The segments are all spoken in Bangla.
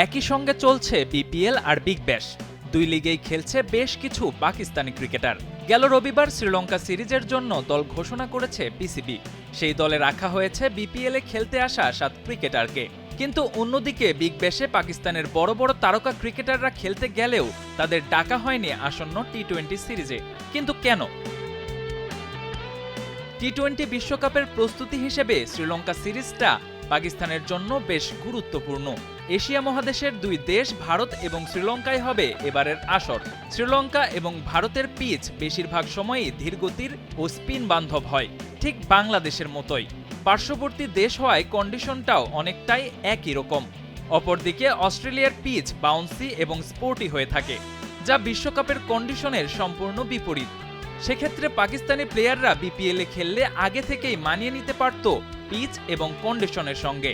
একই সঙ্গে চলছে বিপিএল আর বিগ ব্যাশ। দুই লিগেই খেলছে বেশ কিছু পাকিস্তানি ক্রিকেটার। গেল রবিবার শ্রীলঙ্কা সিরিজের জন্য দল ঘোষণা করেছে পিসিবি। সেই দলে রাখা হয়েছে বিপিএলে খেলতে আসা 7 ক্রিকেটারকে। কিন্তু অন্যদিকে বিগ ব্যাশে পাকিস্তানের বড় বড় তারকা ক্রিকেটাররা খেলতে গেলেও তাদের ডাকা হয়নি আসন্ন টি-20 সিরিজে। কিন্তু কেন? টি-20 বিশ্বকাপের প্রস্তুতি হিসেবে শ্রীলঙ্কা সিরিজটা পাকিস্তানের জন্য বেশ গুরুত্বপূর্ণ। এশিয়া মহাদেশের দুই দেশ ভারত এবং শ্রীলঙ্কায় হবে এবারের আসর। শ্রীলঙ্কা এবং ভারতের পিচ বেশিরভাগ সময়ই ধীরগতির ও স্পিন বান্ধব হয়, ঠিক বাংলাদেশের মতোই। পার্শ্ববর্তী দেশ হওয়ায় কন্ডিশনটাও অনেকটাই একই রকম। অপরদিকে অস্ট্রেলিয়ার পিচ বাউন্সি এবং স্পোর্টি হয়ে থাকে, যা বিশ্বকাপের কন্ডিশনের সম্পূর্ণ বিপরীত। সেক্ষেত্রে পাকিস্তানি প্লেয়াররা বিপিএলে খেললে আগে থেকেই মানিয়ে নিতে পারত পিচ এবং কন্ডিশনের সঙ্গে।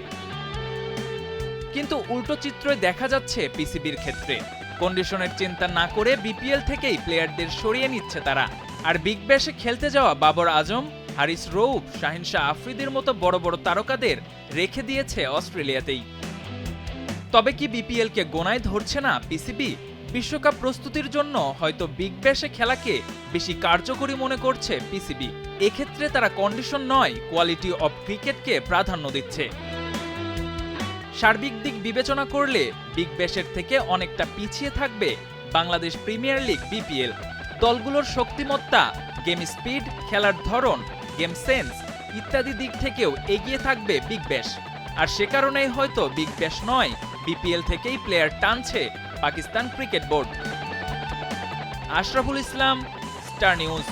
কিন্তু উল্টো চিত্রই দেখা যাচ্ছে পিসিবির ক্ষেত্রে। কন্ডিশনের চিন্তা না করে বিপিএল থেকেই প্লেয়ারদের সরিয়ে নিচ্ছে তারা। আর বিগ ব্যাশে খেলতে যাওয়া বাবর আজম, হারিস রৌফ, শাহিন শাহ আফ্রিদির মতো বড় বড় তারকাদের রেখে দিয়েছে অস্ট্রেলিয়াতেই। তবে কি বিপিএলকে গোনায় ধরছে না পিসিবি? বিশ্বকাপ প্রস্তুতির জন্য হয়তো বিগ ব্যাশে খেলাকে বেশি কার্যকরী মনে করছে পিসিবি। এক্ষেত্রে তারা কন্ডিশন নয়, কোয়ালিটি অফ ক্রিকেটকে প্রাধান্য দিচ্ছে। সার্বিক দিক বিবেচনা করলে বিগ ব্যাশের থেকে অনেকটা পিছিয়ে থাকবে বাংলাদেশ প্রিমিয়ার লিগ বিপিএল। দলগুলোর শক্তিমত্তা, গেম স্পিড, খেলার ধরন, গেম সেন্স ইত্যাদি দিক থেকেও এগিয়ে থাকবে বিগ ব্যাশ। আর সে কারণেই হয়তো বিগ ব্যাশ নয়, বিপিএল থেকেই প্লেয়ার টানছে Pakistan cricket board. Ashraful Islam, star news.